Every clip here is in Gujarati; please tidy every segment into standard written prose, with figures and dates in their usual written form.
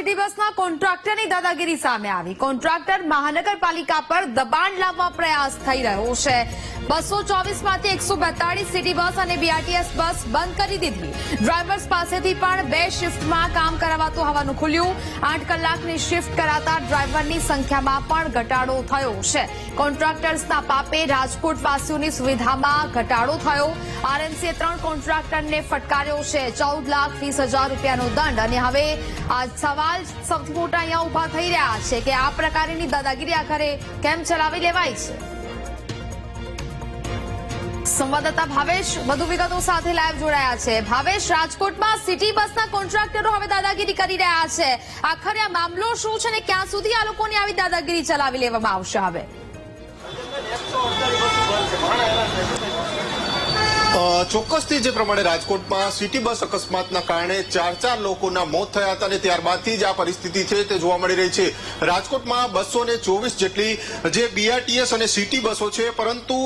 સિટી બસના કોન્ટ્રાક્ટરની દાદાગીરી સામે આવી। કોન્ટ્રાક્ટર મહાનગરપાલિકા પર દબાણ લાવવા પ્રયાસ થઈ રહ્યો છે। 224 માંથી 142 સિટી બસ અને બીઆરટીએસ બસ બંધ કરી દીધી। ડ્રાઈવર્સ પાસેથી પણ 2 શિફ્ટમાં કામ કરાવાતું હોવાનું ખુલ્યું। 8 કલાકની શિફ્ટ કરાતા ડ્રાઈવરની સંખ્યામાં પણ ઘટાડો થયો છે। કોન્ટ્રાક્ટર્સના પાપે રાજકોટવાસીઓની સુવિધામાં ઘટાડો થયો। આરએમસીએ 3 કોન્ટ્રાક્ટરને ફટકાર્યો છે। 14,20,000 રૂપિયાનો દંડ। અને હવે આ સવાલ સૌથી મોટા અહીંયા ઉભા થઈ રહ્યા છે કે આ પ્રકારની દાદાગીરી આખરે કેમ ચલાવી લેવાય છે। સંવાદદાતા ભાવેશ વધુ વિગતો સાથે લાઈવ જોડાયા છે। ભાવેશ, રાજકોટમાં સિટી બસના કોન્ટ્રાક્ટરો હવે દાદાગીરી કરી રહ્યા છે। આખરે આ મામલો શું છે અને ક્યાં સુધી આ લોકોની આવી દાદાગીરી ચલાવી લેવામાં આવશે? હવે ચોક્કસથી જે પ્રમાણે રાજકોટમાં સિટી બસ અકસ્માતના કારણે 4 લોકોના મોત થયા હતા અને ત્યારબાદથી જ આ પરિસ્થિતિ છે તે જોવા મળી રહી છે। રાજકોટમાં 224 જેટલી જે બીઆરટીએસ અને સિટી બસો છે, પરંતુ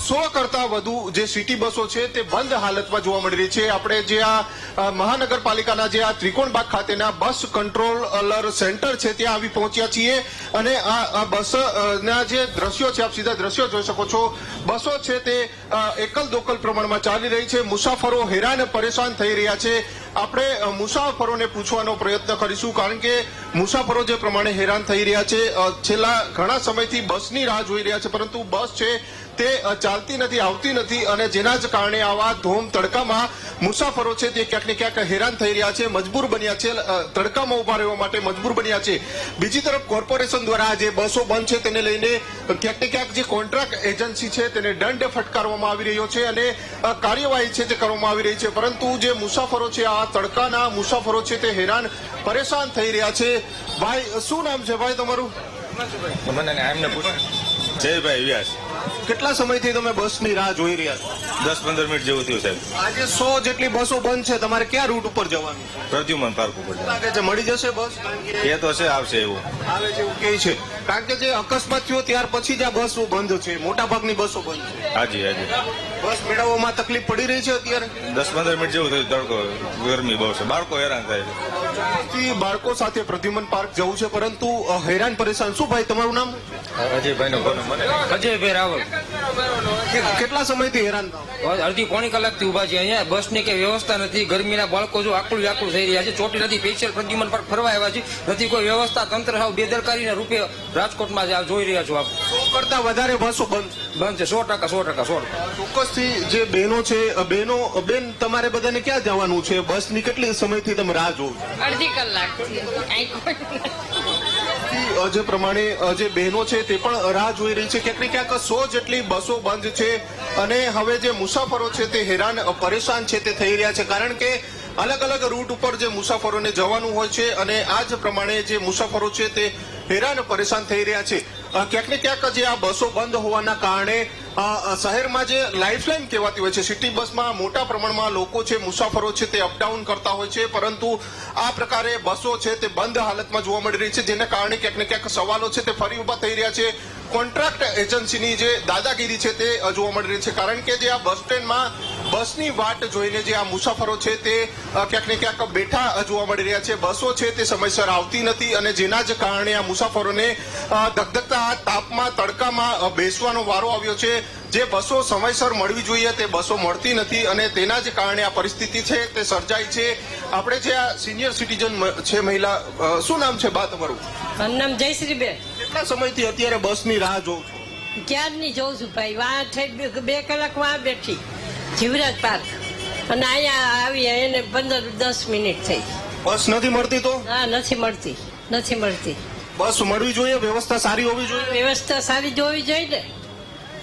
100 કરતા વધુ જે સિટી બસો છે તે બંધ હાલતમાં જોવા મળી રહી છે। આપણે જે આ મહાનગરપાલિકાના જે આ ત્રિકોણબાગ ખાતેના બસ કંટ્રોલર સેન્ટર છે ત્યાં આવી પહોંચ્યા છીએ અને આ બસના જે દ્રશ્યો છે, આપ સીધા દ્રશ્યો જોઈ શકો છો। બસો છે તે એકલ દોકલ પ્રમાણમાં ચાલી રહી છે। મુસાફરો હેરાન પરેશાન થઈ રહ્યા છે। આપણે મુસાફરોને પૂછવાનો પ્રયત્ન કરીશું, કારણ કે મુસાફરો જે પ્રમાણે હેરાન થઈ રહ્યા છે, છેલ્લા ઘણા સમયથી બસની રાહ જોઈ રહ્યા છે, પરંતુ બસ છે તે ચાલતી નથી, આવતી નથી અને જેના જ કારણે આવા ધોમ તડકામાં મુસાફરો છે તે ક્યાંક ને ક્યાંક હેરાન થઈ રહ્યા છે, મજબૂર બન્યા છે, તડકામાં ઉભા રહેવા માટે મજબૂર બન્યા છે। બીજી તરફ કોર્પોરેશન દ્વારા જે બસો બંધ છે તેને લઈને ક્યાંક ને ક્યાંક જે કોન્ટ્રાક્ટ એજન્સી છે તેને દંડ ફટકારવામાં આવી રહ્યો છે અને કાર્યવાહી છે તે કરવામાં આવી રહી છે, પરંતુ જે મુસાફરો છે, આ તડકાના મુસાફરો છે તે હેરાન પરેશાન થઈ રહ્યા છે। ભાઈ, શું નામ છે ભાઈ તમારું? જયભાઈ વ્યાસ। કેટલા સમયથી તમે બસની રાહ જોઈ રહ્યા છો? 10-15 મિનિટ જેવું થયું સાહેબ। આજે 100 જેટલી બસો બંધ છે, તમારે ક્યાં રૂટ ઉપર જવાનું છે? પ્રદ્યુમન પાર્ક ઉપર લાગે છે મળી જશે બસ? એ તો છે, આવશે એવું આવે છે એવું કહે છે, કારણ કે જે અકસ્માત થયો ત્યાર પછી જ આ બસો બંધ છે, મોટા ભાગની બસો બંધ છે। હાજી હાજી। બસ મેળવવામાં તકલીફ પડી રહી છે અત્યારે? 10-15 મિનિટ જેવું થયું, તડકો ગરમી બહુ છે, બાળકો હેરાન થાય છે। બાળકો સાથે પ્રદ્યુમન પાર્ક જવું છે, પરંતુ હેરાન પરેશાન। શું ભાઈ તમારું નામ? અજયભાઈ નો અજયભાઈ રાવલ। કેટલા સમયથી હેરાન થાવ? અડધી પોણી કલાકથી ઉભા છે અહીંયા। બસની કઈ વ્યવસ્થા નથી। ગરમીના બાળકો જો આકડું આકડું થઈ રહ્યા છે। ચોટી નથી સ્પેશિયલ પ્રદ્યુમન પાર્ક ફરવા આવ્યા છે, નથી કોઈ વ્યવસ્થા। તંત્ર સાવ બેદરકારીના રૂપે રાજકોટમાં જોઈ રહ્યા છો આપ। 100 કરતા વધારે બસો બંધ છે। 100%। ચોક્કસથી જે બહેનો છે, બેન તમારે બધાને ક્યાં જવાનું છે? બસની કેટલી સમયથી તમે રાહ જોવો છો? અડધી કલાક। જે પ્રમાણે જે બહેનો છે તે પણ રાહ જોઈ રહી છે। ક્યાંક ને ક્યાંક 100 જેટલી બસો બંધ છે અને હવે જે મુસાફરો છે તે હેરાન પરેશાન છે તે થઈ રહ્યા છે, કારણ કે અલગ અલગ રૂટ ઉપર જે મુસાફરોને જવાનું હોય છે અને આ જ પ્રમાણે જે મુસાફરો છે તે હેરાન પરેશાન થઈ રહ્યા છે। ક્યાંક ને ક્યાંક જે આ બસો બંધ હોવાના કારણે શહેરમાં જે લાઇફલાઇન કહેવાતી હોય છે, સિટી બસમાં મોટા પ્રમાણમાં લોકો છે, મુસાફરો છે તે અપડાઉન કરતા હોય છે, પરંતુ આ પ્રકારે બસો છે તે બંધ હાલતમાં જોવા મળી રહી છે, જેના કારણે ક્યાંક ને ક્યાંક સવાલો છે તે ફરી ઉભા થઈ રહ્યા છે। કોન્ટ્રાક્ટ એજન્સીની જે દાદાગીરી છે તે જોવા મળી રહી છે, કારણ કે જે આ બસ સ્ટેન્ડમાં બસની વાટ જોઈને જે આ મુસાફરો છે તે ક્યાંક ને ક્યાંક બેઠા જોવા મળી રહ્યા છે। બસો છે તે સમયસર આવતી નથી અને જેના જ કારણે આ મુસાફરોને ધગધગતા તાપમાં, તડકામાં બેસવાનો વારો આવ્યો છે। જે બસો સમયસર મળવી જોઈએ તે બસો મળતી નથી અને તેના જ કારણે આ પરિસ્થિતિ છે તે સર્જાઈ છે। આપણે જે આ સિનિયર સિટીઝન છે મહિલા, શું નામ છે બા તમારું? મારું નામ જયશ્રીબેન। કેટલા સમયથી અત્યારે બસની રાહ જોઉં છો? ક્યારની જોઉં છું ભાઈ। વાં થઈ 2 કલાક વાં બેઠી જીવરાજ પાર્ક અને અહીંયા આવી એને 15-10 મિનિટ થઈ। બસ નથી મળતી તો? હા, નથી મળતી। બસ મળવી જોઈએ, વ્યવસ્થા સારી હોવી જોઈએ। વ્યવસ્થા સારી જોવી જોઈએ ને।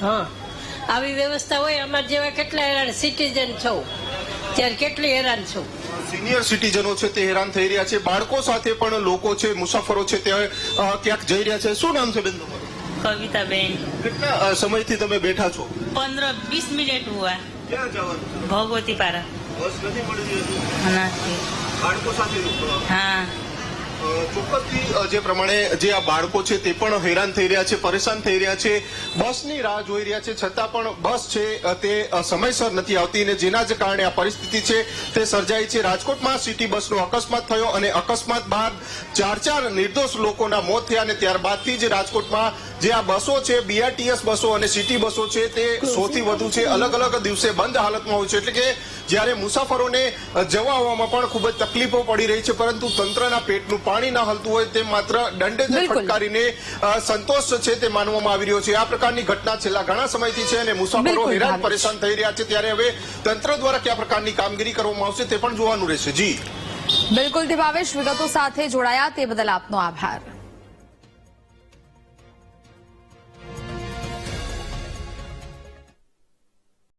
હા, આવી વ્યવસ્થા હોય। અમારા જેવા કેટલા હેરાન સિટીઝન છો, ત્યારે કેટલી હેરાન છો। સિનિયર સિટીઝનો છે તે હેરાન થઈ રહ્યા છે, બાળકો સાથે પણ લોકો છે, મુસાફરો છે તે ક્યાંક જઈ રહ્યા છે। શું નામ છે બેન તમારું? कविताबेन। કેટલા સમયથી તમે બેઠા છો? 15-20 मिनट हुआ। ક્યાં જવાનું? भगवती पारा। બસ નથી મળી રહી? નથી। બાળકો સાથે हाँ। ચોક્કસથી જે પ્રમાણે જે આ બાળકો છે તે પણ હેરાન થઈ રહ્યા છે, પરેશાન થઈ રહ્યા છે, બસની રાહ જોઈ રહ્યા છે, છતાં પણ બસ છે તે સમયસર નથી આવતી અને જેના જ કારણે આ પરિસ્થિતિ છે તે સર્જાઈ છે. રાજકોટમાં સિટી બસનો અકસ્માત થયો અને અકસ્માત બાદ ચાર નિર્દોષ લોકોના મોત થયા અને ત્યારબાદથી જ રાજકોટમાં જે આ બસો છે, બીઆરટીએસ બસો અને સિટી બસો છે તે સૌથી વધુ છે અલગ અલગ દિવસે બંધ હાલતમાં હોય છે. એટલે કે જ્યારે મુસાફરોને જવા આવવામાં પણ ખૂબ જ તકલીફો પડી રહી છે, પરંતુ તંત્રના પેટનું પાણી ના હલતું હોય તે માત્ર દંડે જ બિલકુલ. ફટકારીને સંતોષ છે તે માનવામાં આવી રહ્યો છે. આ પ્રકારની ઘટના છેલ્લા ઘણા સમયથી છે અને મુસાફરો બિલકુલ, હેરાન ભાવેશ. પરેશાન થઈ રહ્યા છે. ત્યારે હવે તંત્ર દ્વારા કયા પ્રકારની કામગીરી કરવામાં આવશે તે પણ જોવાનું રહેશે. જી બિલકુલ ભાવેશ, વિગતો સાથે જોડાયા તે બદલ આપનો આભાર.